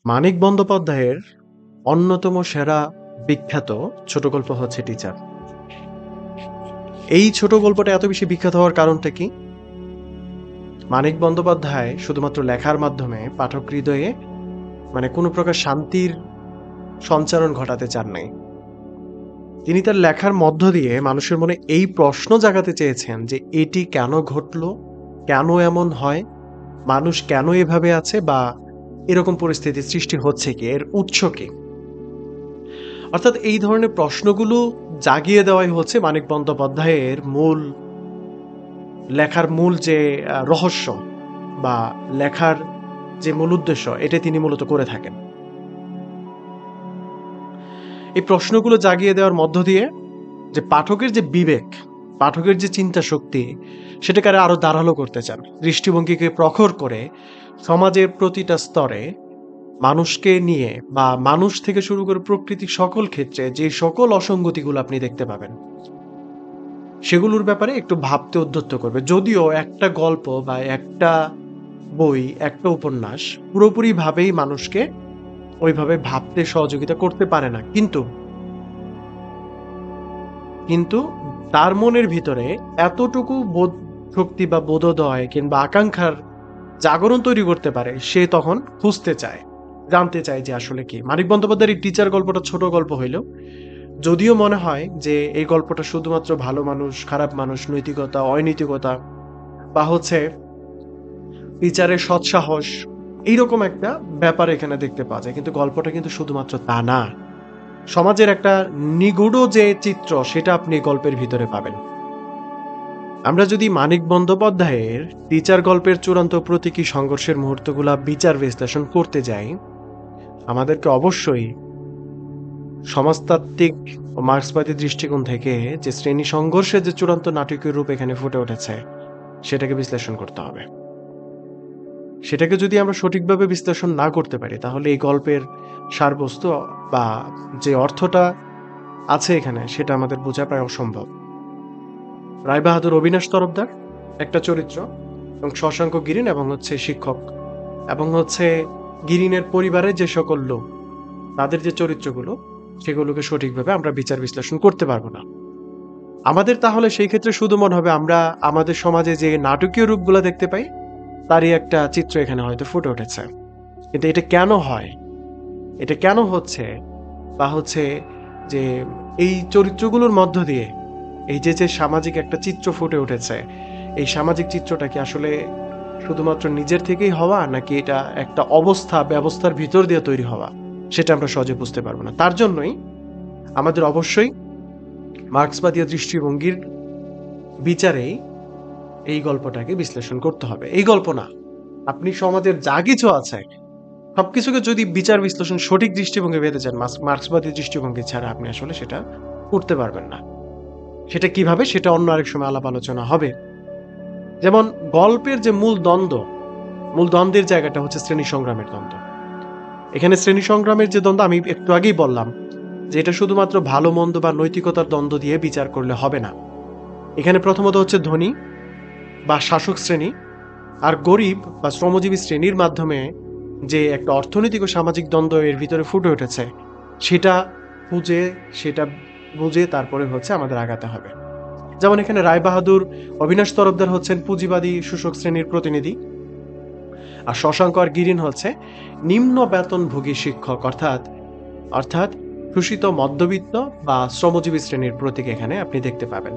মানিক বন্দ্যোপাধ্যায়ের অন্যতম সেরা বিখ্যাত ছোট গল্প হচ্ছে টিচার। এই ছোট গল্পটা এত বেশি বিখ্যাত হওয়ার কারণটা কি? মানিক বন্দ্যোপাধ্যায় শুধুমাত্র লেখার মাধ্যমে পাঠক হৃদয়ে কোনো প্রকার শান্তির সঞ্চারণ ঘটাতে চান নাই। তিনি তার লেখার মধ্য দিয়ে মানুষের মনে এই প্রশ্ন জাগাতে চেয়েছেন যে এটি কেন ঘটলো, কেন এমন হয়, মানুষ কেন এভাবে আছে, বা এরকম পরিস্থিতির সৃষ্টি হচ্ছে কি, এর উৎস কি। অর্থাৎ এই ধরনের প্রশ্নগুলো জাগিয়ে দেওয়াই হচ্ছে মানিক বন্দ্যোপাধ্যায়ের লেখার মূল যে রহস্য বা লেখার যে মূল উদ্দেশ্য, এটা তিনি মূলত করে থাকেন। এই প্রশ্নগুলো জাগিয়ে দেওয়ার মধ্য দিয়ে যে পাঠকের যে বিবেক, পাঠকের যে চিন্তা শক্তি, সেটাকে আরো ধারালো করতে চান, দৃষ্টিভঙ্গিকে প্রখর করে সমাজের প্রতিটা স্তরে মানুষকে নিয়ে বা মানুষ থেকে শুরু করে প্রকৃতির সকল ক্ষেত্রে যে সকল অসঙ্গতিগুলো আপনি দেখতে পাবেন সেগুলোর ব্যাপারে একটু ভাবতে উদ্যত করবে। যদিও একটা গল্প বা একটা বই, একটা উপন্যাস পুরোপুরি ভাবেই মানুষকে ওইভাবে ভাবতে সহযোগিতা করতে পারে না, কিন্তু কিন্তু তার মনের ভিতরে এতটুকু বোধ শক্তি বা বোধোদয় কিংবা আকাঙ্ক্ষার জাগরণ তৈরি করতে পারে, সে তখন খুঁজতে চায়, জানতে চায় যে আসলে কি। মানিক বন্দ্যোপাধ্যায়ের এই টিচার গল্পটা ছোট গল্প হইলেও যদিও মনে হয় যে এই গল্পটা শুধুমাত্র ভালো মানুষ, খারাপ মানুষ, নৈতিকতা, অনৈতিকতা বা টিচারের সৎসাহস, এইরকম একটা ব্যাপার এখানে দেখতে পাওয়া যায়, কিন্তু গল্পটা কিন্তু শুধুমাত্র তা না। সমাজের একটা নিগূঢ় যে চিত্র, সেটা আপনি গল্পের ভিতরে পাবেন। আমরা যদি মানিক বন্দ্যোপাধ্যায়ের টিচার গল্পের চূড়ান্ত প্রতীকী সংঘর্ষের মুহূর্তগুলা বিচার বিশ্লেষণ করতে যাই, আমাদেরকে অবশ্যই সমাজতাত্ত্বিক ও মার্ক্সবাদী দৃষ্টিকোণ থেকে যে শ্রেণী সংঘর্ষের যে চূড়ান্ত নাটকীয় রূপ এখানে ফুটে উঠেছে, সেটাকে বিশ্লেষণ করতে হবে। সেটাকে যদি আমরা সঠিকভাবে বিশ্লেষণ না করতে পারি, তাহলে এই গল্পের সারবস্তু বা যে অর্থটা আছে এখানে, সেটা আমাদের বোঝা প্রায় অসম্ভব। রায়বাহাদুর অবিনাশ তরফদার একটা চরিত্র, এবং শশাঙ্ক গিরিন, এবং শিক্ষক, এবং গিরিনের পরিবারের যে সকল লোক, তাদের যে চরিত্রগুলো, সেগুলোকে সঠিকভাবে আমরা বিচার বিশ্লেষণ করতে পারবো না। আমাদের তাহলে সেই ক্ষেত্রে শুধু মনে হবে আমরা আমাদের সমাজে যে নাটকীয় রূপগুলো দেখতে পাই, তারই একটা চিত্র এখানে হয়তো ফুটে উঠেছে। কিন্তু এটা কেন হয়, এটা কেন হচ্ছে, বা যে এই চরিত্রগুলোর মধ্য দিয়ে এই যে যে সামাজিক একটা চিত্র ফুটে উঠেছে, এই সামাজিক চিত্রটা কি আসলে শুধুমাত্র নিজের থেকেই হওয়া, নাকি এটা একটা ব্যবস্থার ভিতর দিয়ে তৈরি হওয়া, সেটা আমরা সহজে বুঝতে পারবো না। তার জন্যই আমাদের অবশ্যই মার্ক্সবাদী দৃষ্টিভঙ্গির বিচারেই এই গল্পটাকে বিশ্লেষণ করতে হবে। এই গল্প না, আপনি সমাজের যা কিছু আছে সবকিছুকে যদি বিচার বিশ্লেষণ সঠিক দৃষ্টিভঙ্গি পেতে চান, মার্ক্সবাদী দৃষ্টিভঙ্গি ছাড়া আপনি আসলে সেটা করতে পারবেন না। সেটা কিভাবে, সেটা অন্য আরেক সময় আলাপ আলোচনা হবে। যেমন গল্পের যে মূল দ্বন্দ্বের জায়গাটা হচ্ছে শ্রেণী সংগ্রামের দ্বন্দ্ব। এখানে শ্রেণী সংগ্রামের যে দ্বন্দ্ব, আমি একটু আগেই বললাম যে এটা শুধুমাত্র ভালো মন্দ বা নৈতিকতার দ্বন্দ্ব দিয়ে বিচার করলে হবে না। এখানে প্রথমত হচ্ছে ধনী বা শাসক শ্রেণী আর গরিব বা শ্রমজীবী শ্রেণীর মাধ্যমে যে একটা অর্থনৈতিক ও সামাজিক দ্বন্দ্ব এর ভিতরে ফুটে উঠেছে, সেটা বুঝে তারপরে আমাদের আগাতে হবে। যেমন এখানে রায়বাহাদুর অবিনাশ তরফদার হচ্ছেন পুঁজিবাদী শোষক শ্রেণীর প্রতিনিধি, আর শশাঙ্ক আর গিরিন হচ্ছে নিম্ন বেতনভোগী শিক্ষক, অর্থাৎ শোষিত মধ্যবিত্ত বা শ্রমজীবী শ্রেণীর প্রতীক এখানে আপনি দেখতে পাবেন।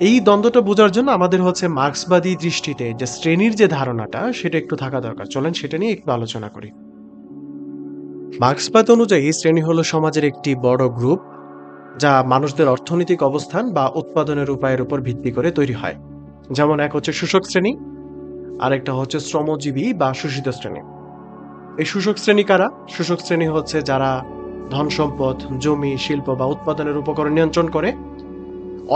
এই দ্বন্দ্বটা বোঝার জন্য আমাদের মার্ক্সবাদী দৃষ্টিতে যে শ্রেণীর যে ধারণাটা, সেটা একটু থাকা দরকার। চলেন সেটা নিয়ে একটু আলোচনা করি। মার্ক্সবাদ অনুযায়ী শ্রেণী হলো সমাজের একটি বড় গ্রুপ, যা মানুষদের অর্থনৈতিক অবস্থান বা উৎপাদনের উপায়ের উপর ভিত্তি করে তৈরি হয়। যেমন এক হচ্ছে শোষক শ্রেণী, আরেকটা হচ্ছে শ্রমজীবী বা শোষিত শ্রেণী। এই শোষক শ্রেণী কারা? শোষক শ্রেণী হচ্ছে যারা ধন সম্পদ, জমি, শিল্প বা উৎপাদনের উপকরণ নিয়ন্ত্রণ করে,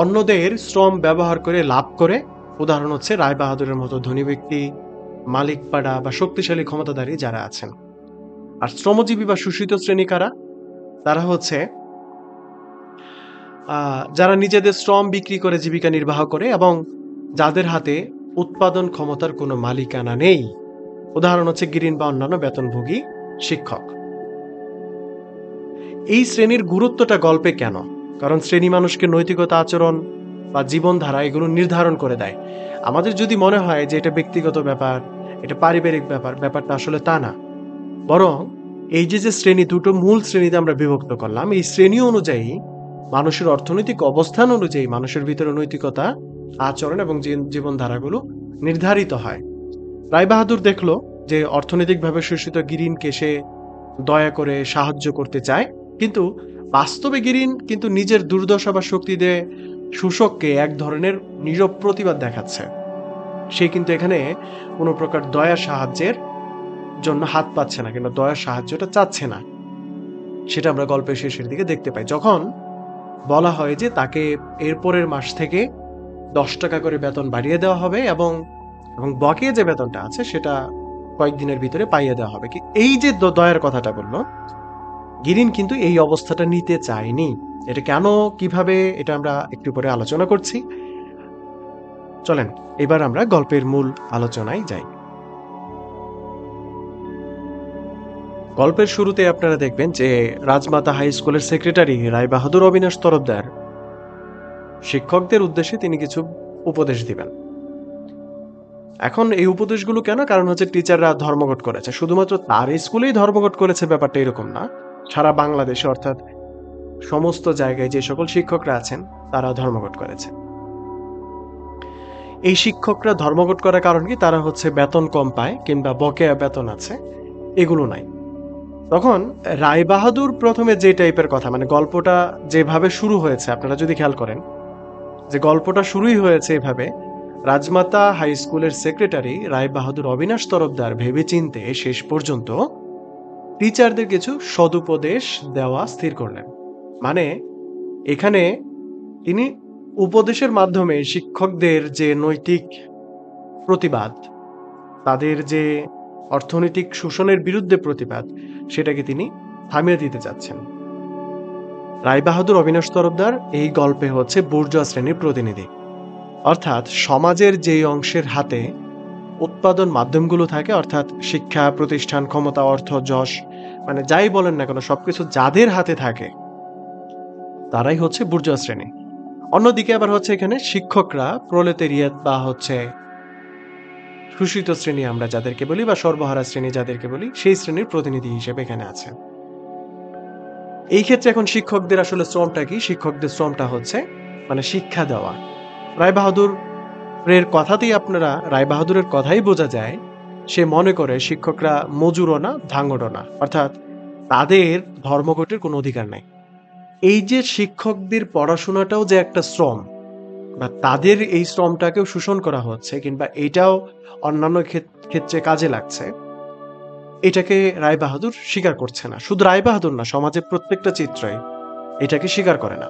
অন্যদের শ্রম ব্যবহার করে লাভ করে। উদাহরণ হচ্ছে রায়বাহাদুরের মতো ধনী ব্যক্তি, মালিকপাড়া বা শক্তিশালী ক্ষমতাধারী যারা আছেন। আর শ্রমজীবী বা শোষিত শ্রেণী কারা? তারা হচ্ছে যারা নিজেদের শ্রম বিক্রি করে জীবিকা নির্বাহ করে এবং যাদের হাতে উৎপাদন ক্ষমতার কোনো মালিকানা নেই। উদাহরণ হচ্ছে গিরিন বা অন্যান্য বেতনভোগী শিক্ষক। এই শ্রেণীর গুরুত্বটা গল্পে কেন? কারণ শ্রেণী মানুষকে নৈতিকতা, আচরণ বা জীবনধারা এগুলো নির্ধারণ করে দেয়। আমাদের যদি মনে হয় যে এটা ব্যক্তিগত ব্যাপার, এটা পারিবারিক ব্যাপার, ব্যাপারটা আসলে তা না। বরং এই যে শ্রেণী, দুটো মূল শ্রেণীতে আমরা বিভক্ত করলাম, এই শ্রেণী অনুযায়ী মানুষের অর্থনৈতিক অবস্থান অনুযায়ী মানুষের ভিতরে নৈতিকতা, আচরণ এবং জীবনধারাগুলো নির্ধারিত হয়। রায়বাহাদুর দেখলো যে অর্থনৈতিকভাবে শোষিত গিরিনকে সে দয়া করে সাহায্য করতে চায়, কিন্তু বাস্তবে গিরিন কিন্তু নিজের দুর্দশা বা শক্তি দিয়ে শোষককে এক ধরনের নীরব প্রতিবাদ দেখাচ্ছে। সে কিন্তু এখানে কোনো প্রকার দয়া সাহায্যের জন্য হাত পাচ্ছে না, কিংবা দয়ার সাহায্যটা চাচ্ছে না। সেটা আমরা গল্পের শেষের দিকে দেখতে পাই, যখন বলা হয় যে তাকে এরপরের মাস থেকে 10 টাকা করে বেতন বাড়িয়ে দেওয়া হবে এবং বকেয়া যে বেতনটা আছে সেটা কয়েকদিনের ভিতরে পাইয়ে দেওয়া হবে। কি এই যে দয়ার কথাটা বললো, গিরিন কিন্তু এই অবস্থাটা নিতে চায়নি। এটা কেন, কিভাবে, এটা আমরা একটু পরে আলোচনা করছি। চলেন এবার আমরা গল্পের মূল আলোচনায় যাই। গল্পের শুরুতে আপনারা দেখবেন যে রাজমাতা হাই স্কুলের সেক্রেটারি রায়বাহাদুর অবিনাশ তরফদার শিক্ষকদের উদ্দেশ্যে তিনি কিছু উপদেশ দিবেন। এখন এই উপদেশগুলো কেন? কারণ হচ্ছে টিচাররা ধর্মঘট করেছে। শুধুমাত্র তার স্কুলেই ধর্মঘট করেছে ব্যাপারটা এরকম না, সারা বাংলাদেশে অর্থাৎ সমস্ত জায়গায় যে সকল শিক্ষকরা আছেন তারা ধর্মঘট করেছে। এই শিক্ষকরা ধর্মঘট করার কারণ কি? তারা হচ্ছে বেতন কম পায় কিংবা বকেয়া বেতন আছে, এগুলো নাই। তখন রায়বাহাদুর প্রথমে যে টাইপের কথা, মানে গল্পটা যেভাবে শুরু হয়েছে, আপনারা যদি খেয়াল করেন যে গল্পটা শুরুই হয়েছে এভাবে, রাজমাতা হাই স্কুলের সেক্রেটারি রায়বাহাদুর অবিনাশ তরফদার ভেবেচিন্তে শেষ পর্যন্ত টিচারদের কিছু সদুপদেশ দেওয়া স্থির করলেন। মানে এখানে তিনি উপদেশের মাধ্যমে শিক্ষকদের যে নৈতিক প্রতিবাদ, তাদের যে অর্থনৈতিক শোষণের বিরুদ্ধে প্রতিবাদ, সেটাকে তিনি থামিয়ে দিতে চাচ্ছেন। রায়বাহাদুর অবিনাশ তরফদার এই গল্পে হচ্ছে বুর্জোয়া শ্রেণীর প্রতিনিধি, অর্থাৎ সমাজের যেই অংশের হাতে উৎপাদন মাধ্যমগুলো থাকে, অর্থাৎ শিক্ষা প্রতিষ্ঠান, ক্ষমতা, অর্থ, যশ, মানে যাই বলেন না কেন, সবকিছু যাদের হাতে থাকে তারাই হচ্ছে বুর্জোয়া শ্রেণী। অন্যদিকে আবার হচ্ছে এখানে শিক্ষকরা প্রলেতেরিয়াত বা হচ্ছে শোষিত শ্রেণী আমরা যাদেরকে বলি, বা সর্বহারা শ্রেণী যাদেরকে বলি, সেই শ্রেণীর প্রতিনিধি হিসেবে এখানে আছে। এই ক্ষেত্রে এখন শিক্ষকদের আসলে শ্রমটা কি? শিক্ষকদের শ্রমটা হচ্ছে মানে শিক্ষা দেওয়া। রায়বাহাদুরের কথাতেই রায়বাহাদুরের কথাই বোঝা যায় সে মনে করে শিক্ষকরা মজুরও না, ধাঙ্গড়ও না, অর্থাৎ তাদের ধর্মঘটের কোনো অধিকার নাই। এই যে শিক্ষকদের পড়াশোনাটাও যে একটা শ্রম, বা তাদের এই শ্রমটাকেও শোষণ করা হচ্ছে কিংবা এটাও অন্যান্য ক্ষেত্রে কাজে লাগছে, এটাকে রায়বাহাদুর স্বীকার করছে না। শুধু রায়বাহাদুর না, সমাজের প্রত্যেকটা চিত্রই এটাকে স্বীকার করে না।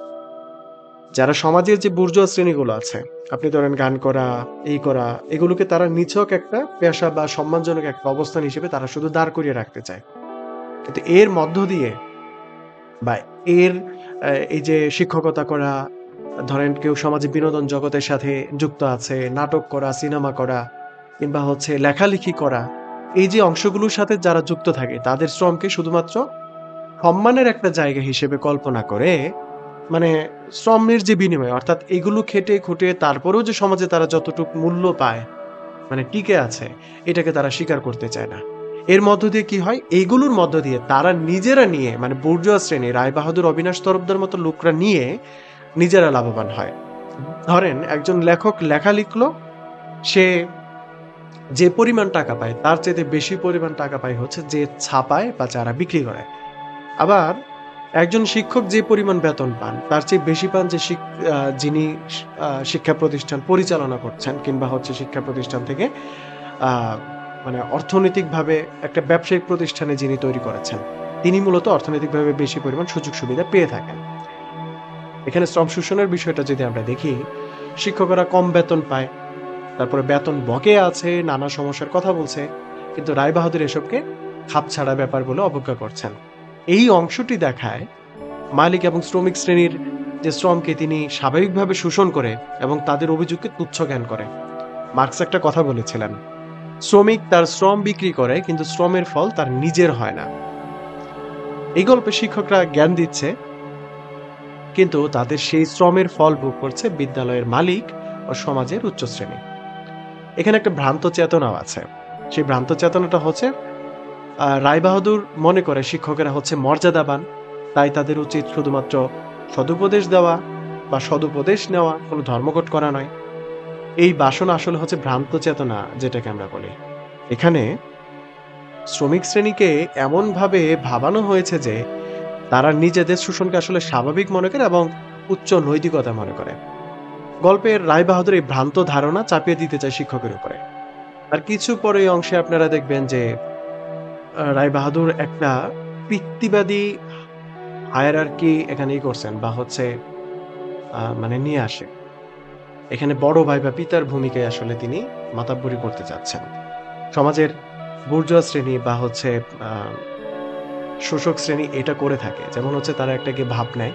যারা সমাজের যে বুর্জোয়া শ্রেণীগুলো আছে, আপনি ধরেন গান করা, এই করা, এগুলোকে তারা নিছক একটা পেশা বা সম্মানজনক একটা অবস্থান হিসেবে তারা শুধু দাঁড় করিয়ে রাখতে চায়। কিন্তু এর মধ্য দিয়ে বা এর এই যে শিক্ষকতা করা, ধরেন কেউ সমাজে বিনোদন জগতের সাথে যুক্ত আছে, নাটক করা, সিনেমা করা কিংবা হচ্ছে লেখালেখি করা, এই যে অংশগুলোর সাথে যারা যুক্ত থাকে তাদের শ্রমকে শুধুমাত্র সম্মানের একটা জায়গা হিসেবে কল্পনা করে, মানে শ্রমের যে বিনিময়, অর্থাৎ এগুলো খেটে খুঁটে তারপরেও যে সমাজে তারা যতটুকু মূল্য পায়, মানে টিকে আছে, এটাকে তারা স্বীকার করতে চায় না। এর মধ্য দিয়ে কি হয়? এইগুলোর মধ্য দিয়ে তারা নিজেরা নিয়ে, মানে বুর্জোয়া শ্রেণী, রায়বাহাদুর অবিনাশ তরফদার মতো লোকরা নিয়ে নিজেরা লাভবান হয়। ধরেন একজন লেখক লেখা লিখলো, সে যে পরিমাণ টাকা পায় তার চেয়ে বেশি পরিমাণ টাকা পায় হচ্ছে যে ছাপায় বা যারা বিক্রি করে। আবার একজন শিক্ষক যে পরিমাণ বেতন পান তার চেয়ে বেশি পান যে যিনি শিক্ষা প্রতিষ্ঠান পরিচালনা করছেন কিংবা হচ্ছে শিক্ষা প্রতিষ্ঠান থেকে মানে অর্থনৈতিকভাবে একটা ব্যবসায়িক প্রতিষ্ঠানে যিনি তৈরি করেছেন, তিনি মূলত অর্থনৈতিকভাবে বেশি পরিমাণ সুযোগ সুবিধা পেয়ে থাকেন। এখানে শ্রম শোষণের বিষয়টা যদি আমরা দেখি, শিক্ষকরা কম বেতন পায়, তারপরে বেতন বকেয়া আছে, নানা সমস্যার কথা বলছে, কিন্তু রায়বাহাদুর এসবকে খাপছাড়া ব্যাপার বলে অবজ্ঞা করছেন। এই অংশটি দেখায় মালিক এবং শ্রমিক শ্রেণীর যে শ্রমকে তিনি স্বাভাবিকভাবে শোষণ করে এবং তাদের অভিযোগকে তুচ্ছ জ্ঞান করে। মার্কস একটা কথা বলেছিলেন শ্রমিক তার শ্রম বিক্রি করে, কিন্তু শ্রমের ফল তার নিজের হয় না। এই গল্পে শিক্ষকরা জ্ঞান দিচ্ছে, কিন্তু তাদের সেই শ্রমের ফল ভোগ করছে বিদ্যালয়ের মালিক ও সমাজের উচ্চ শ্রেণী। এখানে একটা ভ্রান্ত চেতনাও আছে। সেই ভ্রান্ত চেতনাটা হচ্ছে রায়বাহাদুর মনে করে শিক্ষকেরা হচ্ছে মর্যাদাবান, তাই তাদের উচিত শুধুমাত্র সদুপদেশ দেওয়া বা সদুপদেশ নেওয়া, কোনো ধর্মঘট করা নয়। এই বাসনা আসলে হচ্ছে ভ্রান্ত চেতনা, যেটাকে আমরা বলি। এখানে শ্রমিক শ্রেণীকে এমনভাবে ভাবানো হয়েছে যে তারা নিজেদের শোষণকে আসলে স্বাভাবিক মনে করে এবং উচ্চ নৈতিকতা মনে করে। গল্পের রায়বাহাদুর এই ভ্রান্ত ধারণা চাপিয়ে দিতে চায় শিক্ষকের উপরে। আর কিছু পরে এই অংশে আপনারা দেখবেন যে রায়বাহাদুর একটা পিতৃবাদী হায়ারার্কি এখানেই করছেন, বা হচ্ছে মানে নিয়ে আসে। এখানে বড় ভাই বা পিতার ভূমিকায় আসলে তিনি মাতাব্বরি করতে চাচ্ছেন। সমাজের বুর্জোয়া শ্রেণী বা হচ্ছে শোষক শ্রেণী এটা করে থাকে। যেমন হচ্ছে তারা একটাকে ভাব নেয়,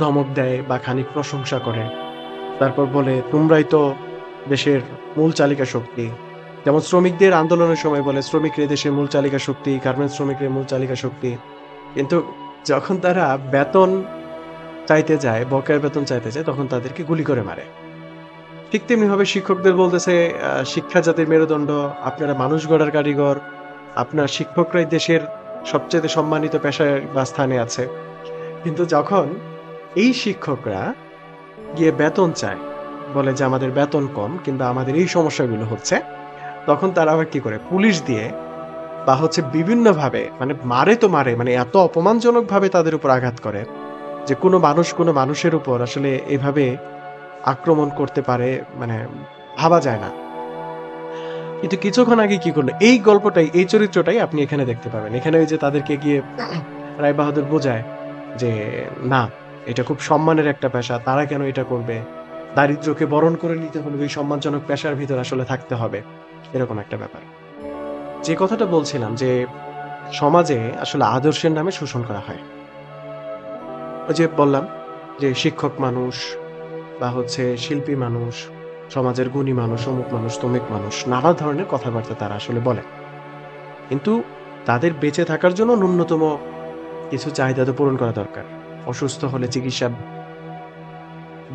ধমক দেয় বা খানিক প্রশংসা করে, তারপর বলে তোমরাই তো দেশের মূল চালিকা শক্তি। যেমন শ্রমিকদের আন্দোলনের সময় বলে শ্রমিকরা দেশের মূল চালিকা শক্তি, গার্মেন্টস শ্রমিকরা মূল চালিকা শক্তি। কিন্তু যখন তারা বেতন চাইতে যায়, বকেয়া বেতন চাইতে যায়, তখন তাদেরকে গুলি করে মারে। ঠিক তেমনি ভাবে শিক্ষকদের বলতেছে শিক্ষা জাতির মেরুদণ্ড, আপনারা মানুষ গড়ার কারিগর, আপনার শিক্ষকরাই দেশের সবচেয়ে সম্মানিত পেশায় বা স্থানে আছে। কিন্তু যখন এই শিক্ষকরা গিয়ে বেতন চায়, বলে যে আমাদের বেতন কম কিংবা আমাদের এই সমস্যাগুলো হচ্ছে, তখন তারা আবার কি করে, পুলিশ দিয়ে বা হচ্ছে বিভিন্ন ভাবে মানে মারে তো মারে, মানে এত অপমানজনক ভাবে তাদের উপর আঘাত করে যে কোনো মানুষ কোনো মানুষের উপর আসলে এভাবে আক্রমণ করতে পারে, মানে ভাবা যায় না। কিন্তু কিছুক্ষণ আগে কি করলো, এই গল্পটাই, এই চরিত্রটাই আপনি এখানে দেখতে পাবেন। এখানে ওই যে তাদেরকে গিয়ে রায়বাহাদুর বোঝায় যে না, এটা খুব সম্মানের একটা পেশা, তারা কেন এটা করবে, দারিদ্র্যকে বরণ করে নিতে হলে ওই সম্মানজনক পেশার ভিতর আসলে থাকতে হবে, এরকম একটা ব্যাপার। যে কথাটা বলছিলাম যে সমাজে আসলে আদর্শের নামে শোষণ করা হয়। ওই যে বললাম যে শিক্ষক মানুষ বা হচ্ছে শিল্পী মানুষ, সমাজের গুণী মানুষ, অমুক মানুষ, তমুক মানুষ, নানা ধরনের কথাবার্তা তারা আসলে বলে। কিন্তু তাদের বেঁচে থাকার জন্য ন্যূনতম কিছু চাহিদা তো পূরণ করা দরকার। অসুস্থ হলে চিকিৎসা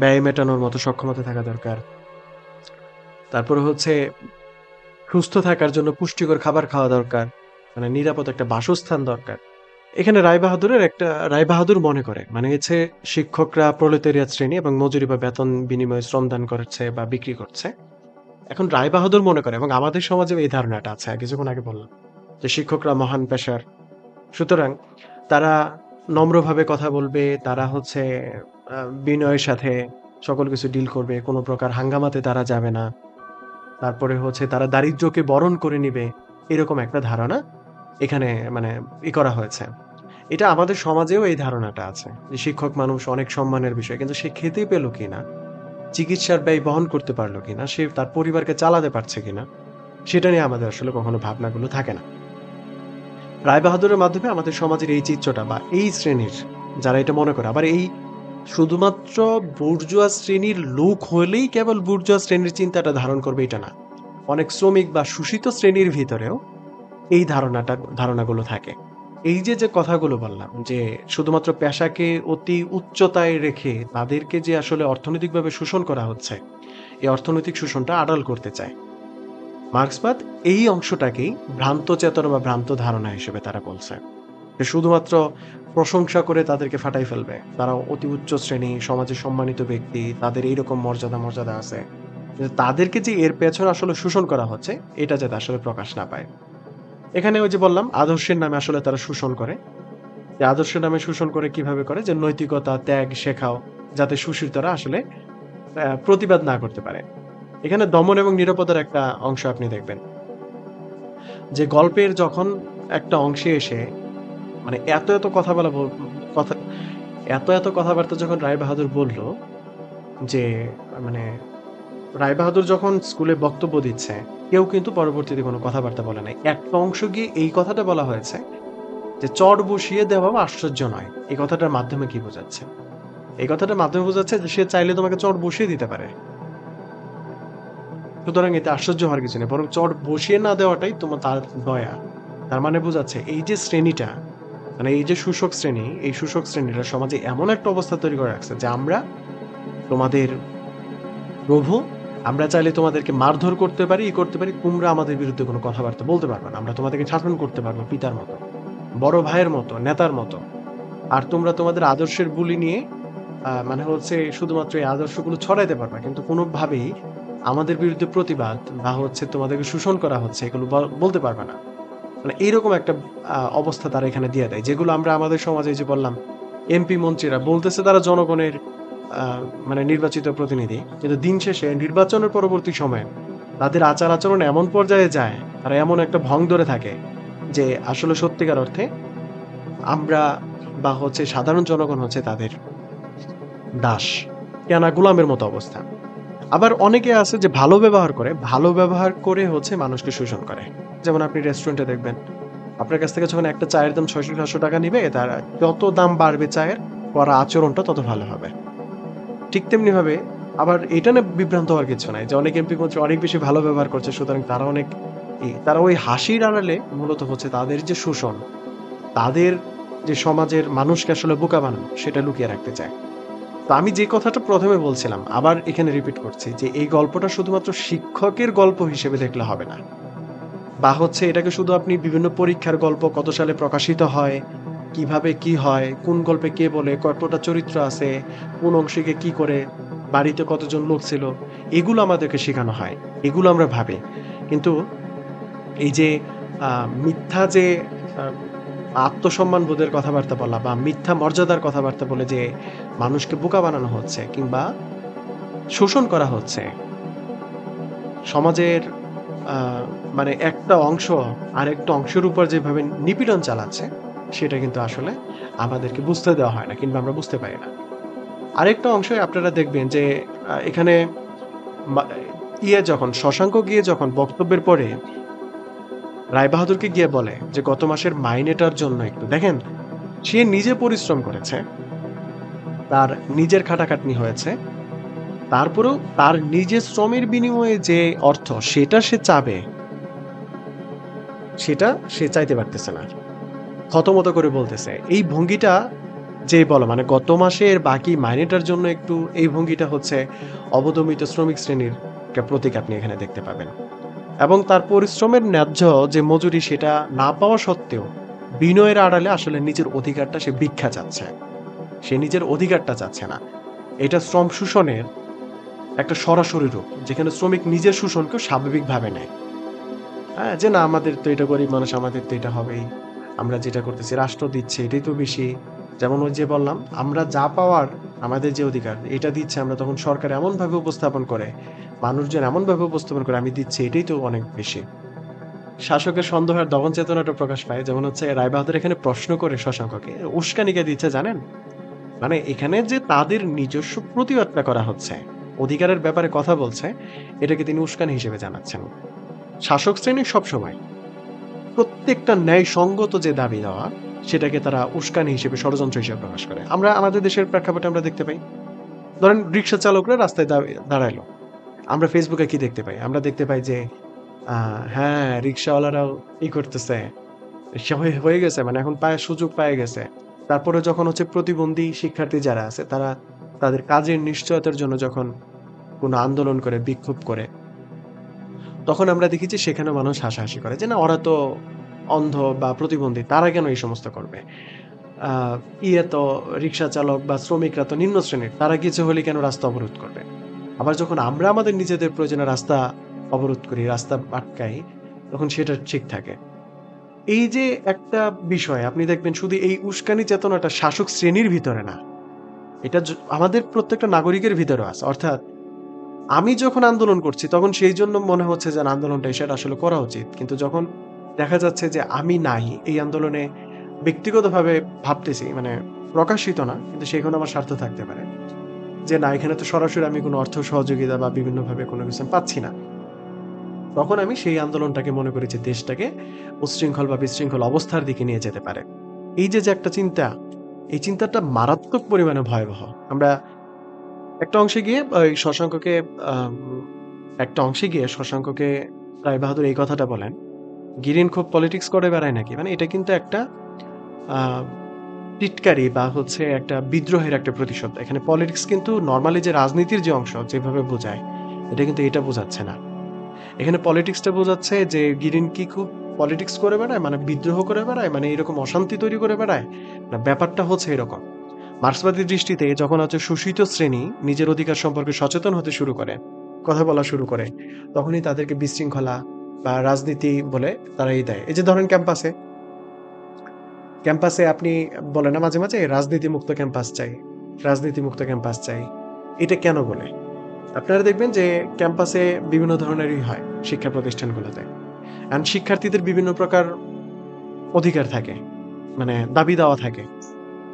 ব্যয় মেটানোর মতো সক্ষমতা থাকা দরকার। তারপরে হচ্ছে সুস্থ থাকার জন্য পুষ্টিকর খাবার খাওয়া দরকার, মানে নিরাপদ একটা বাসস্থান দরকার। এখানে রায়বাহাদুর মনে করে, মানে হচ্ছে শিক্ষকরা প্রলেতারিয়াত শ্রেণী এবং মজুরি বা বেতন বিনিময়ে শ্রমদান করছে বা বিক্রি করছে। এখন রায়বাহাদুর মনে করে, এবং আমাদের সমাজে এই ধারণাটা আছে, কিছুক্ষণ আগে বললাম যে শিক্ষকরা মহান পেশার, সুতরাং তারা নম্রভাবে কথা বলবে, তারা হচ্ছে বিনয়ের সাথে সকল কিছু ডিল করবে, কোনো প্রকার হাঙ্গামাতে তারা যাবে না, তারপরে হচ্ছে তারা দারিদ্র্যকে বরণ করে নিবে, এরকম একটা ধারণা এখানে মানে করা হয়েছে। এটা আমাদের সমাজেও এই ধারণাটা আছে যে শিক্ষক মানুষ অনেক সম্মানের বিষয়, কিন্তু সে খেতে পেল কিনা, চিকিৎসার ব্যয় বহন করতে পারলো কিনা, সে তার পরিবারকে চালাতে পারছে কিনা, সেটা নিয়ে আমাদের আসলে কখনো ভাবনাগুলো থাকে না। রায়বাহাদুরের মাধ্যমে আমাদের সমাজের এই চিত্রটা বা এই শ্রেণীর যারা এটা মনে করে, আবার এই শুধুমাত্র বুর্জোয়া শ্রেণীর লোক হলেই কেবল বুর্জোয়া শ্রেণীর চিন্তাটা ধারণ করবে এটা না, অনেক শ্রমিক বা শোষিত শ্রেণীর ভিতরেও এই ধারণাগুলো থাকে। এই যে কথাগুলো বললাম যে শুধুমাত্র পেশাকে অতি উচ্চতায় রেখে তাদেরকে যে আসলে অর্থনৈতিকভাবে শোষণ করা হচ্ছে, এই অর্থনৈতিক শোষণটা আড়াল করতে চায় মার্ক্সবাদ। এই অংশটাকেই ভ্রান্ত চেতনা বা ভ্রান্ত ধারণা হিসেবে তারা বলছে যে শুধুমাত্র প্রশংসা করে তাদেরকে ফাটাই ফেলবে, তারা অতি উচ্চ শ্রেণী, সমাজে সম্মানিত ব্যক্তি, তাদের এইরকম মর্যাদা আছে, তাদেরকে যে এর পেছনে আসলে শোষণ করা হচ্ছে এটা যাতে আসলে প্রকাশ না পায়। এখানে ওই যে বললাম আদর্শের নামে আসলে তারা শোষণ করে। যে আদর্শের নামে শোষণ করে কিভাবে করে, যে নৈতিকতা ত্যাগ শেখাও, যাতে শোষিতরা আসলে প্রতিবাদ না করতে পারে। এখানে দমন এবং নিরাপত্তার একটা অংশ আপনি দেখবেন যে গল্পের যখন একটা অংশে এসে মানে কথা এত কথাবার্তা যখন রায়বাহাদুর বলল, যে মানে রায়বাহাদুর যখন স্কুলে বক্তব্য দিচ্ছে, কেউ কিন্তু পরবর্তীতে কোনো কথাবার্তা বলে নাই। একটা অংশ গিয়ে এই কথাটা বলা হয়েছে যে চট বসিয়ে দেওয়া আশ্চর্য নয়। এই কথাটার মাধ্যমে কি বোঝাচ্ছে? এই কথাটার মাধ্যমে বোঝাচ্ছে যে সে চাইলে তোমাকে চট বসিয়ে দিতে পারে। সুতরাং এতে আশ্চর্য হওয়ার কিছু নেই, বরং চট বসিয়ে না দেওয়াটাই তোমার তার দয়া। তার মানে বোঝাচ্ছে এই যে শ্রেণীটা, মানে এই যে শোষক শ্রেণী, এই শোষক শ্রেণীরা সমাজে এমন একটা অবস্থা তৈরি করে রাখছে যে আমরা তোমাদের প্রভু, আমরা চাইলে তোমাদেরকে মারধর করতে পারি, করতে পারি, তোমরা আমাদের বিরুদ্ধে কোনো কথাবার্তা বলতে পারবে না। আমরা তোমাদেরকে শাসন করতে পারবো পিতার মতো, বড় ভাইয়ের মতো, নেতার মতো। আর তোমরা তোমাদের আদর্শের বুলি নিয়ে মানে হচ্ছে শুধুমাত্র এই আদর্শগুলো ছড়াইতে পারবা, কিন্তু কোনোভাবেই আমাদের বিরুদ্ধে প্রতিবাদ বা হচ্ছে তোমাদেরকে শোষণ করা হচ্ছে এগুলো বলতে পারবে না। মানে এইরকম একটা অবস্থা তারা এখানে দিয়ে দেয়, যেগুলো আমরা আমাদের সমাজে যে বললাম এমপি মন্ত্রীরা বলতেছে তারা জনগণের মানে নির্বাচিত প্রতিনিধি, কিন্তু দিন শেষে নির্বাচনের পরবর্তী সময়ে তাদের আচার আচরণ এমন পর্যায়ে যায়, তারা এমন একটা ভং ধরে থাকে যে আসলে সত্যিকার অর্থে আমরা বা হচ্ছে সাধারণ জনগণ হচ্ছে তাদের দাস, কেনা গোলামের মতো অবস্থা। আবার অনেকে আছে যে ভালো ব্যবহার করে, ভালো ব্যবহার করে হচ্ছে মানুষকে শোষণ করে। যেমন আপনি রেস্টুরেন্টে দেখবেন, আপনার কাছ থেকে যখন একটা চায়ের দাম 600-700 টাকা নিবে, তার যত দাম বাড়বে চায়ের, করা আচরণটা তত ভালো হবে। ঠিক তেমনি ভাবে আবার এটা না বিভ্রান্ত হওয়ার কিছু নাই যে অনেক এমপি মন্ত্রী অনেক বেশি ভালো ব্যবহার করছে, সুতরাং তারা অনেক তারা ওই হাসির আড়ালে মূলত হচ্ছে তাদের যে শোষণ, তাদের যে সমাজের মানুষকে আসলে বোকা বানানো, সেটা লুকিয়ে রাখতে চায়। তো আমি যে কথাটা প্রথমে বলছিলাম আবার এখানে রিপিট করছি যে এই গল্পটা শুধুমাত্র শিক্ষকের গল্প হিসেবে দেখলে হবে না, বা হচ্ছে এটাকে শুধু আপনি বিভিন্ন পরীক্ষার গল্প, কত সালে প্রকাশিত হয়, কিভাবে কি হয়, কোন গল্পে কে বলে, কতটা চরিত্র আছে, কোন অংশে কি করে, বাড়িতে কতজন লোক ছিল, এগুলো আমাদেরকে শেখানো হয়, এগুলো আমরা ভাবি। কিন্তু এই যে মিথ্যা যে আহ, আত্মসম্মান বোধের কথাবার্তা বলা বা মিথ্যা মর্যাদার কথাবার্তা বলে যে মানুষকে বোকা বানানো হচ্ছে কিংবা শোষণ করা হচ্ছে, সমাজের মানে একটা অংশ আরেকটা অংশের উপর যেভাবে নিপীড়ন চালাচ্ছে, সেটা কিন্তু আসলে আমাদেরকে বুঝতে দেওয়া হয় না কিংবা আমরা বুঝতে পারি না। আরেকটা অংশে আপনারা দেখবেন যে এখানে মা- যখন শশাঙ্ক গিয়ে যখন বক্তব্যের পরে রায়বাহাদুরকে গিয়ে বলে যে গত মাসের মাইনেটার জন্য একটু দেখেন, সে নিজে পরিশ্রম করেছে, তার নিজের খাটাখাটনি হয়েছে, তারপরেও তার নিজের শ্রমের বিনিময়ে যে অর্থ সেটা সে চাবে, সেটা সে চাইতে পারতেছে না, থতমত করে বলতেছে। এই ভঙ্গিটা যে বলো মানে গত মাসের বাকি মাইনেটার জন্য একটু, এই ভঙ্গিটা হচ্ছে অবদমিত শ্রমিক শ্রেণীর একটা প্রতীক আপনি এখানে দেখতে পাবেন। এবং তার পরিশ্রমের ন্যায্য যে মজুরি সেটা না পাওয়া সত্ত্বেও বিনয়ের আড়ালে আসলে নিজের অধিকারটা সে ভিক্ষা চাচ্ছে, সে নিজের অধিকারটা চাচ্ছে না। এটা শ্রম শোষণের একটা সরাসরি রূপ, যেখানে শ্রমিক নিজের শোষণকে স্বাভাবিকভাবে নেয়। হ্যাঁ, যে না আমাদের তো এটা গরিব মানুষ, আমাদের তো এটা হবেই, আমরা যেটা করতেছি রাষ্ট্র দিচ্ছে এটাই তো বেশি। যেমন ওই যে বললাম, আমরা যা পাওয়ার, আমাদের যে অধিকার এটা দিচ্ছে, আমরা তখন সরকার এমন ভাবে উপস্থাপন করে, মানুষজন এমন ভাবে উপস্থাপন করে আমি দিচ্ছি এটাই তো অনেক বেশি। শাসকের সন্দেহ আর দমন চেতনাটা প্রকাশ পায়, যেমন হচ্ছে রায়বাহাদুর এখানে প্রশ্ন করে শশাঙ্ককে, উস্কানিকে দিচ্ছে জানেন, মানে এখানে যে তাদের নিজস্ব প্রতিবাদটা করা হচ্ছে, অধিকারের ব্যাপারে কথা বলছে, এটাকে তিনি উস্কানি হিসেবে জানাচ্ছেন। শাসক শ্রেণী সবসময় প্রত্যেকটা ন্যায়সঙ্গত যে দাবি দেওয়া, সেটাকে তারা উস্কানি হিসেবে, ষড়যন্ত্র হিসেবে প্রকাশ করে। আমরা আমাদের দেশের প্রেক্ষাপটে আমরা দেখতে পাই, ধরেন রিক্সা চালকরা রাস্তায় দাঁড়াইলো, আমরা ফেসবুকে কি দেখতে পাই, আমরা দেখতে পাই যে হ্যাঁ রিক্সাওয়ালারাও করতেছে, হয়ে গেছে, মানে এখন পায়ে সুযোগ পেয়ে গেছে। তারপরে যখন হচ্ছে প্রতিবন্ধী শিক্ষার্থী যারা আছে তারা তাদের কাজের নিশ্চয়তার জন্য যখন কোনো আন্দোলন করে, বিক্ষোভ করে, তখন আমরা দেখি যে সেখানে মানুষ হাসাহাসি করে যে না ওরা তো অন্ধ বা প্রতিবন্ধী, তারা কেন এই সমস্ত করবে, আহ তো রিক্সা চালক বা শ্রমিকরা তো নিম্ন শ্রেণীর, তারা কিছু হলে কেন রাস্তা অবরোধ করবে। আবার যখন আমরা আমাদের নিজেদের প্রয়োজনে রাস্তা অবরোধ করি, রাস্তা আটকাই, তখন সেটা ঠিক থাকে। এই যে একটা বিষয় আপনি দেখবেন, শুধু এই উস্কানি চেতনাটা শাসক শ্রেণীর ভিতরে না, এটা আমাদের প্রত্যেকটা নাগরিকের ভিতরে আছে। অর্থাৎ আমি যখন আন্দোলন করছি তখন সেই জন্য মনে হচ্ছে যে আন্দোলনটা সেটা আসলে করা উচিত, কিন্তু যখন দেখা যাচ্ছে যে আমি নাই এই আন্দোলনে, ব্যক্তিগতভাবে ভাবতেছি, মানে প্রকাশিত না, কিন্তু সেখানে আমার স্বার্থ থাকতে পারে যে না এখানে তো সরাসরি আমি কোনো অর্থ সহযোগিতা বা বিভিন্নভাবে কোনো কিছু পাচ্ছি না, তখন আমি সেই আন্দোলনটাকে মনে করি যে দেশটাকে উচ্ছৃঙ্খল বা বিশৃঙ্খল অবস্থার দিকে নিয়ে যেতে পারে। এই যে যে একটা চিন্তা, এই চিন্তাটা মারাত্মক পরিমাণে ভয়াবহ। আমরা একটা অংশে গিয়ে ওই শশাঙ্ককে একটা অংশে গিয়ে শশাঙ্ককে রায়বাহাদুর এই কথাটা বলেন, গিরিন খুব পলিটিক্স করে বেড়ায় নাকি? মানে এটা কিন্তু একটা আহ, টিটকারি বা হচ্ছে একটা বিদ্রোহের একটা প্রতিশোধ। এখানে পলিটিক্স কিন্তু নর্মালি যে রাজনীতির যে অংশ যেভাবে বোঝায়, এটা কিন্তু এটা বোঝাচ্ছে না। এখানে পলিটিক্সটা বোঝাচ্ছে যে গিরিন কি খুব পলিটিক্স করে বেড়ায়, মানে বিদ্রোহ করে বেড়ায়, মানে এরকম অশান্তি তৈরি করে বেড়ায়। না, ব্যাপারটা হচ্ছে এরকম। মার্ক্সবাদী দৃষ্টিতে যখন হচ্ছে শোষিত শ্রেণী নিজের অধিকার সম্পর্কে সচেতন হতে শুরু করে, কথা বলা শুরু করে, তখনই তাদেরকে বিশৃঙ্খলা বা রাজনীতি বলে তারাই দেয়। এই যে ধরেন ক্যাম্পাসে ক্যাম্পাসে আপনি বলেন না মাঝে মাঝে রাজনীতি মুক্ত ক্যাম্পাস চাই, রাজনীতি মুক্ত ক্যাম্পাস চাই। এটা কেন বলে? আপনারা দেখবেন যে ক্যাম্পাসে বিভিন্ন ধরনেরই হয় শিক্ষা প্রতিষ্ঠানগুলোতে। এন্ড শিক্ষার্থীদের বিভিন্ন প্রকার অধিকার থাকে, মানে দাবি দেওয়া থাকে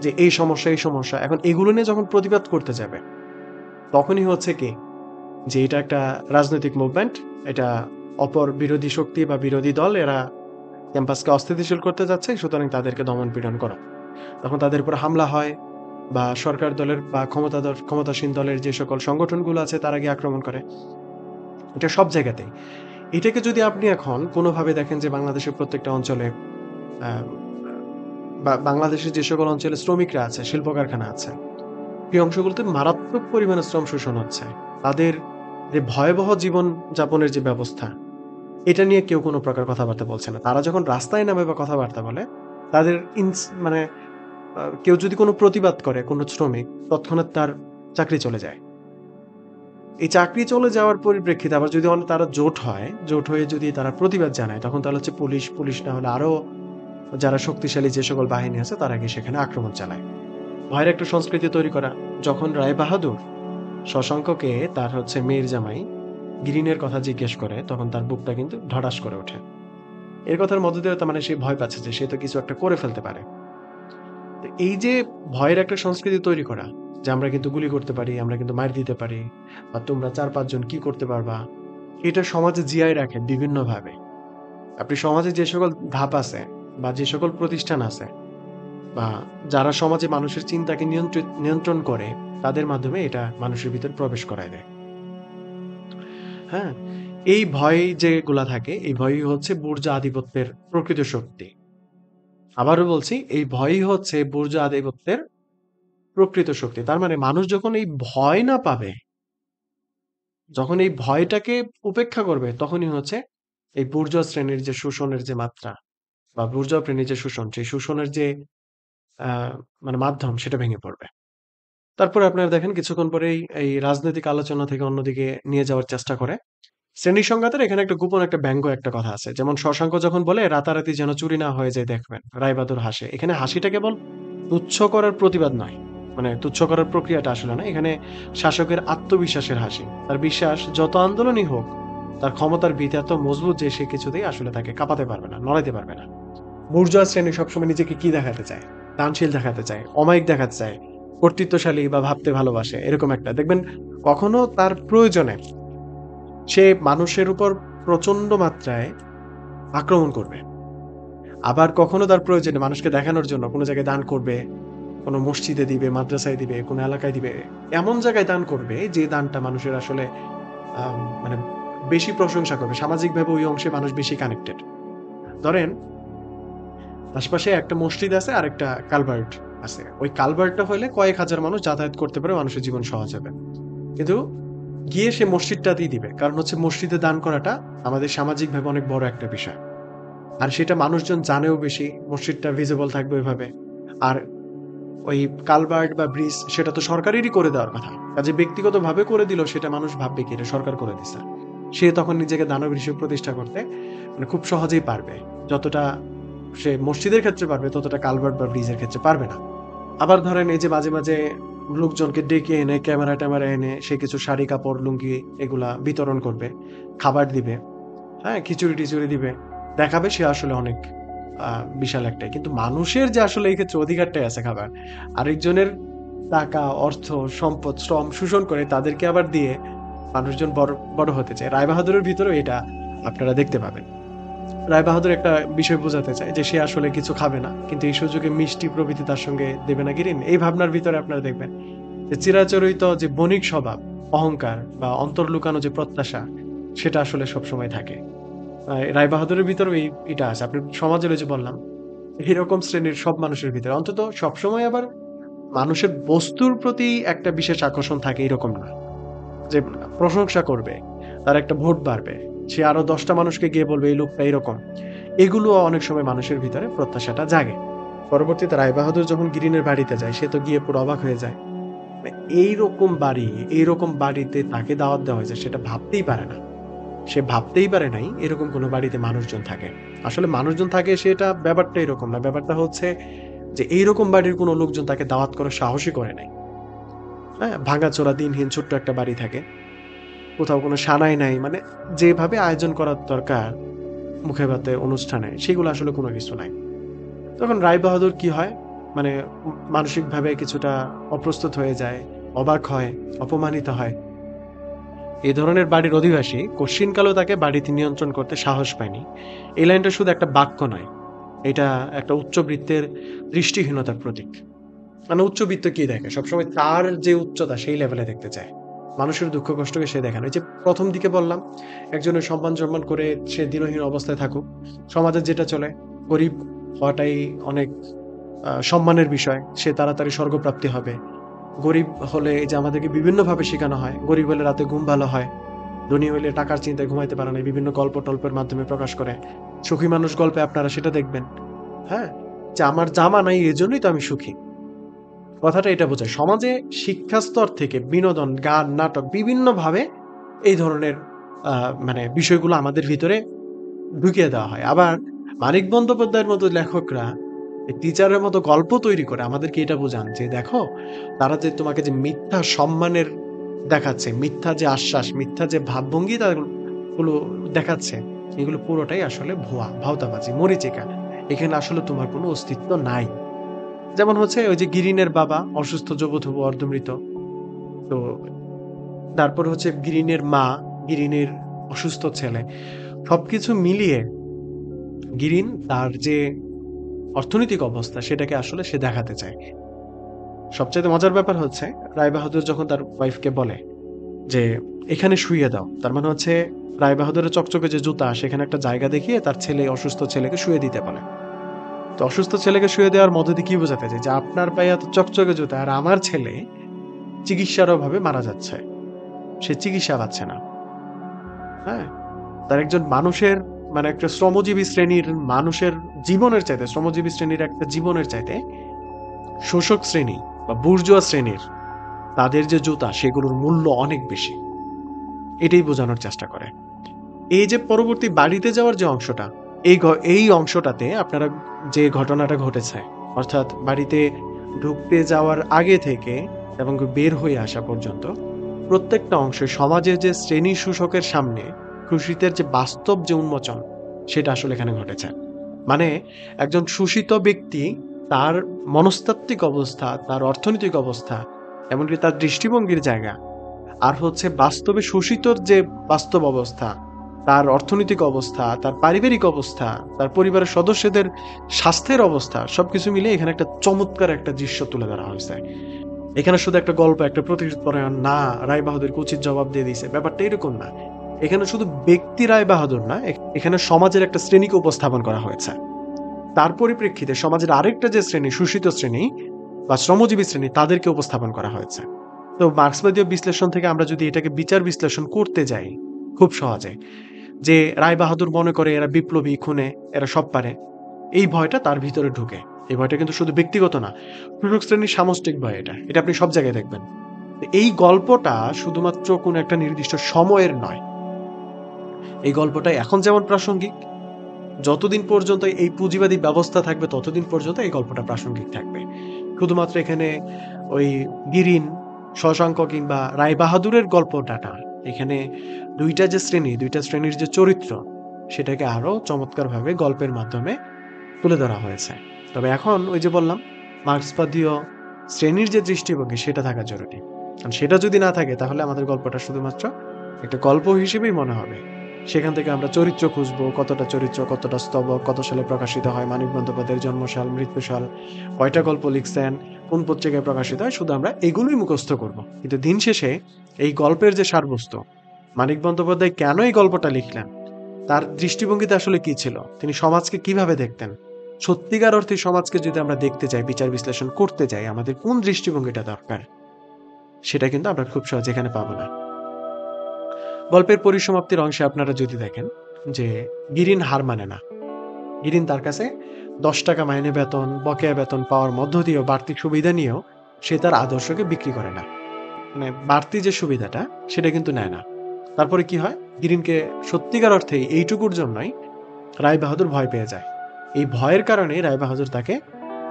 যে এই সমস্যা এই সমস্যা। এখন এগুলো নিয়ে যখন প্রতিবাদ করতে যাবে, তখনই হচ্ছে কি যে এটা একটা রাজনৈতিক মুভমেন্ট, এটা অপর বিরোধী শক্তি বা বিরোধী দল, এরা ক্যাম্পাসকে অস্থিতিশীল করতে যাচ্ছে, সুতরাং তাদেরকে দমন পীড়ন করো। তখন তাদের উপর হামলা হয়, বা সরকার দলের বা ক্ষমতাসীন দলের যে সকল সংগঠনগুলো আছে তারা গিয়ে আক্রমণ করে। এটা সব জায়গাতেই। এটাকে যদি আপনি এখন কোনোভাবে দেখেন যে বাংলাদেশের প্রত্যেকটা অঞ্চলে আহ, বা বাংলাদেশের যে সকল অঞ্চলে শ্রমিকরা আছে, শিল্প কারখানা আছে, এই অংশগুলোতে মারাত্মক পরিমাণে শ্রম শোষণ হচ্ছে। তাদের যে ভয়াবহ জীবন যাপনের যে ব্যবস্থা, এটা নিয়ে কেউ কোনো প্রকার কথাবার্তা বলছে না। তারা যখন রাস্তায় নামে বা কথাবার্তা বলে, তাদের মানে কেউ যদি কোনো প্রতিবাদ করে, কোনো শ্রমিক, তৎক্ষণাৎ তার চাকরি চলে যায়। এই চাকরি চলে যাওয়ার পরিপ্রেক্ষিতে আবার যদি তারা জোট হয়, জোট হয়ে যদি তারা প্রতিবাদ জানায়, তখন তাহলে হচ্ছে পুলিশ না হলে আরো যারা শক্তিশালী যে সকল বাহিনী আছে তারা গিয়ে সেখানে আক্রমণ চালায়। ভয়ের একটা সংস্কৃতি তৈরি করা। যখন রায় বাহাদুর শশাঙ্ককে তার হচ্ছে মেয়ের জামাই গিরিনের কথা জিজ্ঞেস করে, তখন তার বুকটা কিন্তু ধড়াস করে ওঠে। এর কথার মধ্যে দিয়ে তার মানে সে ভয় পাচ্ছে যে সে তো কিছু একটা করে ফেলতে পারে। তো এই যে ভয়ের একটা সংস্কৃতি তৈরি করা, যে আমরা কিন্তু গুলি করতে পারি, আমরা কিন্তু মার দিতে পারি, বা তোমরা 4-5 জন কি করতে পারবা, এটা সমাজে জিয়ায় রাখে বিভিন্ন ভাবে। আপনি সমাজে যে সকল ধাপ আছে বা যে সকল প্রতিষ্ঠান আছে বা যারা সমাজে মানুষের চিন্তাকে নিয়ন্ত্রণ করে, তাদের মাধ্যমে এটা মানুষের ভিতর প্রবেশ করায় দেয়। হ্যাঁ, এই ভয় যেগুলা থাকে, এই ভয়ই হচ্ছে বুর্জা আধিপত্যের প্রকৃত শক্তি। আবারও বলছি, এই ভয়ই হচ্ছে বুর্জা আধিপত্যের প্রকৃত শক্তি। তার মানে মানুষ যখন এই ভয় না পাবে, যখন এই ভয়টাকে উপেক্ষা করবে, তখনই হচ্ছে এই বুর্জোয়া শ্রেণীর যে শোষণের যে মাত্রা বা বুর্জোয়া শ্রেণীর যে শোষণ, সেই শোষণের যে মানে মাধ্যম, সেটা ভেঙে পড়বে। তারপরে আপনারা দেখেন কিছুক্ষণ পরেই এই রাজনৈতিক আলোচনা থেকে অন্যদিকে নিয়ে যাওয়ার চেষ্টা করে। শ্রেণী সংঘাতের এখানে একটা গোপন একটা ব্যঙ্গ একটা কথা আছে। যেমন শশাঙ্ক যখন বলে রাতারাতি যেন চুরি না হয়ে যায় দেখবেন, রায়বাহাদুর হাসে। এখানে হাসিটা কেবল তুচ্ছ করার প্রতিবাদ নয়, মানে তুচ্ছ করার প্রক্রিয়াটা আসলে না, এখানে শাসকের আত্মবিশ্বাসের হাসি। তার বিশ্বাস যত আন্দোলনই হোক, তার ক্ষমতার ভিত এত মজবুত যে সে কিছুতেই আসলে তাকে কাঁপাতে পারবে না, নড়াইতে পারবে না। বুর্জোয়া শ্রেণী সবসময় নিজেকে কি দেখাতে চায়? দানশীল দেখাতে চায়, অমায়িক দেখাতে চায়, কর্তৃত্বশালী বা ভাবতে ভালোবাসে, এরকম একটা দেখবেন। কখনো তার প্রয়োজনে সে মানুষের উপর প্রচন্ড মাত্রায় আক্রমণ করবে, আবার কখনো তার প্রয়োজনে মানুষকে দেখানোর জন্য কোনো জায়গায় দান করবে, কোনো মসজিদে দিবে, মাদ্রাসায় দিবে, কোনো এলাকায় দিবে, এমন জায়গায় দান করবে যে দানটা মানুষের আসলে মানে বেশি প্রশংসা করবে, সামাজিকভাবে ওই অংশে মানুষ বেশি কানেক্টেড। ধরেন আশপাশে একটা মসজিদ আছে আর একটা কালভার্ট আছে, ওই কালভার্টটা হলে কয়েক হাজার মানুষ যাতায়াত করতে পারে, মানুষের জীবন সহজ হবে। কিন্তু গিয়ে সে মসজিদটাতেই দিবে, কারণ হচ্ছে মসজিদে দান করাটা আমাদের সামাজিকভাবে অনেক বড় একটা বিষয়। আর সেটা মানুষজন জানেও বেশি, মসজিদটা ভিজিবল থাকবে ওইভাবে। আর ওই কালভার্ট বা ব্রিজ সেটা তো সরকারেরই করে দেওয়ার কথা, কাজে ব্যক্তিগতভাবে করে দিল, সেটা মানুষ ভাববে কি এটা সরকার করে দিছে। সে তখন নিজেকে দানব হিসেবে প্রতিষ্ঠা করতে মানে খুব সহজেই পারবে। যতটা সে মসজিদের ক্ষেত্রে পারবে, ততটা কালভার্ট বা ব্রিজের ক্ষেত্রে পারবে না। আবার ধরেন এই যে মাঝে মাঝে লোকজনকে ডেকে এনে ক্যামেরা ট্যামেরা এনে সে কিছু শাড়ি কাপড় লুঙ্গি এগুলা বিতরণ করবে, খাবার দিবে, হ্যাঁ, খিচুড়ি টিচুড়ি দিবে, দেখাবে সে আসলে অনেক বিশাল একটাই। কিন্তু মানুষের যে আসলে এই ক্ষেত্রে অধিকারটাই আছে খাবার, আরেকজনের টাকা অর্থ সম্পদ শ্রম শোষণ করে তাদেরকে আবার দিয়ে মানুষজন বড় বড় হতে চায়। রায়বাহাদুরের ভিতরেও এটা আপনারা দেখতে পাবেন। রায়বাহাদুর একটা বিষয় বোঝাতে চায় যে সে আসলে কিছু খাবে না, কিন্তু এই সুযোগে মিষ্টি প্রভৃতি তার সঙ্গে দেবে না গিরিন। এই ভাবনার ভিতরে আপনারা দেখবেন যে চিরাচরিত যে বণিক স্বভাব, অহংকার বা অন্তর্লুকানো যে প্রত্যাশা, সেটা আসলে সবসময় থাকে। রায় বাহাদুরের ভিতরেও এটা আছে। আপনি সমাজের ওই যে বললাম, এরকম শ্রেণীর সব মানুষের ভিতরে অন্তত সবসময় আবার মানুষের বস্তুর প্রতি একটা বিশেষ আকর্ষণ থাকে এরকম না। যে প্রশংসা করবে, তার একটা ভোট বাড়বে। সে আরো ১০ টা মানুষকে গিয়ে বলবে এই লোকটা এরকম। এগুলো অনেক সময় মানুষের ভিতরে প্রত্যাশাটা জাগে। পরবর্তীতে রায়বাহাদুর যখন গিরিনের বাড়িতে যায়, সে তো গিয়ে পুরো অবাক হয়ে যায়। মানে এইরকম বাড়িতে তাকে দাওয়াত দেওয়া হয়েছে সেটা ভাবতেই পারে না। সে ভাবতেই পারে নাই এরকম কোনো বাড়িতে মানুষজন থাকে। আসলে মানুষজন থাকে সেটা ব্যাপারটা এরকম না। ব্যাপারটা হচ্ছে যে এইরকম বাড়ির কোনো লোকজন তাকে দাওয়াত করার সাহসই করে নাই। হ্যাঁ? ভাঙাচোরা দিনহীন ছোট্ট একটা বাড়ি থাকে। কোথাও কোনো সানাই নাই। মানে যেভাবে আয়োজন করার দরকার মুখে ভাতে অনুষ্ঠানে সেগুলো আসলে কোনো কিছু নাই। তখন রায়বাহাদুর কি হয়? মানে মানসিকভাবে কিছুটা অপ্রস্তুত হয়ে যায়, অবাক হয়, অপমানিত হয়। এই ধরনের বাড়ির অধিবাসী কশ্চিনকালেও তাকে বাড়িতে নিয়ন্ত্রণ করতে সাহস পায়নি। এই লাইনটা শুধু একটা বাক্য নয়। এটা একটা উচ্চবৃত্তের দৃষ্টিহীনতার প্রতীক। মানে উচ্চবিত্ত কি দেখে? সবসময় তার যে উচ্চতা সেই লেভেলে দেখতে চায়। মানুষের দুঃখ কষ্টকে সে দেখে না। এই যে ১ম দিকে বললাম, একজনের সম্মান করে সে দিনহীন অবস্থায় থাকুক। সমাজে যেটা চলে, গরিব হওয়াটাই অনেক সম্মানের বিষয়। সে তাড়াতাড়ি স্বর্গপ্রাপ্তি হবে। গরিব হলে এই যে আমাদেরকে বিভিন্নভাবে শেখানো হয়। গরিব হলে রাতে ঘুম ভালো হয়। ধনী হইলে টাকার চিন্তায় ঘুমাইতে পারে না। বিভিন্ন গল্প-টল্পের মাধ্যমে প্রকাশ করে। সুখী মানুষ গল্পে আপনারা সেটা দেখবেন। হ্যাঁ? যে আমার জামা নাই এজন্যই তো আমি সুখী। কথাটা এটা বোঝায়। সমাজে শিক্ষা স্তর থেকে বিনোদন, গান, নাটক বিভিন্নভাবে এই ধরনের মানে বিষয়গুলো আমাদের ভিতরে ঢুকিয়ে দেওয়া হয়। আবার মানিক বন্দ্যোপাধ্যায়ের মতো লেখকরা টিচারের মতো গল্প তৈরি করে আমাদেরকে এটা বোঝান যে দেখো তারা যে তোমাকে যে মিথ্যা সম্মানের দেখাচ্ছে, মিথ্যা যে আশ্বাস, মিথ্যা যে ভাবভঙ্গি গুলো দেখাচ্ছে, এগুলো পুরোটাই আসলে ভুয়া, ভাওতাবাজি, মরীচিকা। এখানে আসলে তোমার কোনো অস্তিত্ব নাই। যেমন হচ্ছে ওই যে গিরিনের বাবা অসুস্থ জবুথবু অর্ধমৃত। তো তারপর হচ্ছে গিরিনের মা, গিরিনের অসুস্থ ছেলে। সবকিছু মিলিয়ে গিরিন তার যে অর্থনৈতিক অবস্থা সেটাকে আসলে সে দেখাতে চায়। সবচাইতে মজার ব্যাপার হচ্ছে রায়বাহাদুর যখন তার ওয়াইফকে বলে যে এখানে শুইয়ে দাও। তার মানে হচ্ছে রায়বাহাদুরের চকচকে যে জুতা সেখানে একটা জায়গা দেখিয়ে তার অসুস্থ ছেলেকে শুইয়ে দিতে বলে। তো অসুস্থ ছেলেকে শুইয়ে দেওয়ার মধ্য দিয়ে কি বোঝাতে চায় যে আপনার পায়ে এত চকচকে জুতা আর আমার ছেলে চিকিৎসার অভাবে মারা যাচ্ছে। সে চিকিৎসা পাচ্ছে না। হ্যাঁ? তার একজন মানুষের মানে একটা শ্রমজীবী শ্রেণীর মানুষের জীবনের চাইতে শ্রমজীবী শ্রেণীর একটা জীবনের চাইতে শোষক শ্রেণী বা বুর্জোয়া শ্রেণীর তাদের যে জুতা সেগুলোর মূল্য অনেক বেশি। এটাই বোঝানোর চেষ্টা করে। এই যে পরবর্তী বাড়িতে যাওয়ার যে অংশটা, এই অংশটাতে আপনারা যে ঘটনাটা ঘটেছে অর্থাৎ বাড়িতে ঢুকতে যাওয়ার আগে থেকে এবং বের হয়ে আসা পর্যন্ত প্রত্যেকটা অংশে সমাজের যে শ্রেণী শোষকের সামনে শোষিতের যে বাস্তব যে উন্মোচন সেটা আসলে এখানে ঘটেছে। মানে একজন শোষিত ব্যক্তি তার মনস্তাত্ত্বিক অবস্থা, তার অর্থনৈতিক অবস্থা, এমনকি তার দৃষ্টিভঙ্গির জায়গা আর হচ্ছে বাস্তবে শোষিতর যে বাস্তব অবস্থা, তার অর্থনৈতিক অবস্থা, তার পারিবারিক অবস্থা, তার পরিবারের সদস্যদের স্বাস্থ্যের অবস্থা সবকিছু মিলে এখানে একটা চমৎকার একটা দৃশ্য তুলে ধরা হয়েছে। এখানে শুধু একটা গল্প, একটা প্রতিশোধপরায়ণ না রায় বাহাদুরকে উচিত জবাব দিয়ে দিয়েছে, ব্যাপারটা এরকম না। এখানে শুধু ব্যক্তি রায় বাহাদুর না, এখানে সমাজের একটা শ্রেণীকে উপস্থাপন করা হয়েছে। তার পরিপ্রেক্ষিতে সমাজের আরেকটা যে শ্রেণী, শোষিত শ্রেণী বা শ্রমজীবী শ্রেণী, তাদেরকে উপস্থাপন করা হয়েছে। তো মার্ক্সবাদীয় বিশ্লেষণ থেকে আমরা যদি এটাকে বিচার বিশ্লেষণ করতে যাই খুব সহজে, যে রায় বাহাদুর মনে করে এরা বিপ্লবী, খুনে, এরা সব পারে, এই ভয়টা তার ভিতরে ঢুকে। এই ভয়টা কিন্তু শুধু ব্যক্তিগত না, শোষক শ্রেণীর সামষ্টিক ভয়। এটা আপনি সব জায়গায় দেখবেন। এই গল্পটা শুধুমাত্র কোন একটা নির্দিষ্ট সময়ের নয়। এই গল্পটা এখন যেমন প্রাসঙ্গিক, যতদিন পর্যন্ত এই পুঁজিবাদী ব্যবস্থা থাকবে ততদিন পর্যন্ত এই গল্পটা প্রাসঙ্গিক থাকবে। শুধুমাত্র এখানে ওই গিরিন, শশাঙ্ক কিংবা রায় বাহাদুরের গল্পটা না, এখানে দুইটা শ্রেণীর যে চরিত্র সেটাকে আরো চমৎকারভাবে গল্পের মাধ্যমে তুলে ধরা হয়েছে। তবে এখন ওই যে বললাম মার্ক্সবাদীয় শ্রেণীর যে দৃষ্টিভঙ্গি সেটা থাকা জরুরি। কারণ সেটা যদি না থাকে তাহলে আমাদের গল্পটা শুধুমাত্র একটা গল্প হিসেবেই মনে হবে। সেখান থেকে আমরা চরিত্র খুঁজবো, কতটা চরিত্র, কতটা স্তবক, কত সালে প্রকাশিত হয়, মানিক বন্দ্যোপাধ্যায়ের জন্মসাল, মৃত্যুসাল, কয়টা গল্প লিখছেন, কোন পত্রিকায় প্রকাশিত হয়, শুধু আমরা এগুলোই মুখস্থ করব। কিন্তু দিন শেষে এই গল্পের যে সারবস্তু মানিক বন্দ্যোপাধ্যায় কেন এই গল্পটা লিখলেন, তার দৃষ্টিভঙ্গিতে আসলে কি ছিল, তিনি সমাজকে কিভাবে দেখতেন, সত্যিকার অর্থে সমাজকে যদি আমরা দেখতে চাই, বিচার বিশ্লেষণ করতে চাই, আমাদের কোন দৃষ্টিভঙ্গিটা দরকার, সেটা কিন্তু আমরা খুব সহজে এখানে পাবো না। গল্পের পরিসমাপ্তির অংশে আপনারা যদি দেখেন যে গিরিন হার মানে না। গিরিন তার কাছে 10 টাকা মাইনে বেতন, বকেয়া বেতন পাওয়ার মধ্য দিয়েও বাড়তি সুবিধা নিয়েও সে তার আদর্শকে বিক্রি করে না। মানে বাড়তি যে সুবিধাটা সেটা কিন্তু নেয় না। তারপরে কি হয়, গিরিনকে সত্যিকার অর্থে এইটুকুর জন্যই রায় বাহাদুর ভয় পেয়ে যায়। এই ভয়ের কারণে রায় বাহাদুর তাকে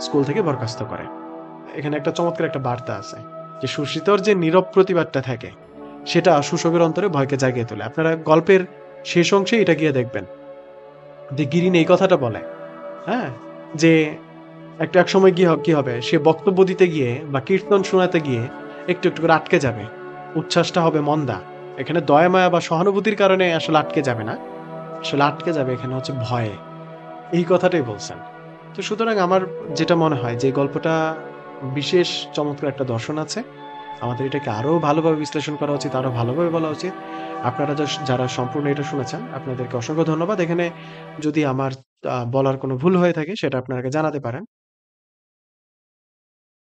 স্কুল থেকে বরখাস্ত করে। এখানে একটা চমৎকার একটা বার্তা আছে যে সুশীতর যে নীরব প্রতিবাদটা থাকে সেটা সুশোকের অন্তরে ভয়কে জাগিয়ে তোলে। আপনারা গল্পের শেষ অংশে এটা গিয়ে দেখবেন যে গিরিন এই কথাটা বলে, হ্যাঁ, যে এক সময় কি হবে, সে বক্তব্য দিতে গিয়ে বা কীর্তন শোনাতে গিয়ে একটু একটু করে আটকে যাবে, উচ্ছ্বাসটা হবে মন্দা। এখানে দয়া মায়া বা সহানুভূতির কারণে আসলে আটকে যাবে না, আসলে আটকে যাবে এখানে হচ্ছে ভয়ে। এই কথাটাই বলছেন। তো সুতরাং আমার যেটা মনে হয় যে গল্পটা বিশেষ চমৎকার একটা দর্শন আছে, আমাদের এটাকে আরো ভালোভাবে বিশ্লেষণ করা উচিত, আরো ভালোভাবে বলা উচিত। আপনারা যারা সম্পূর্ণ এটা শুনেছেন আপনাদেরকে অসংখ্য ধন্যবাদ। এখানে যদি আমার বলার কোনো ভুল হয়ে থাকে সেটা আপনাকে জানাতে পারেন।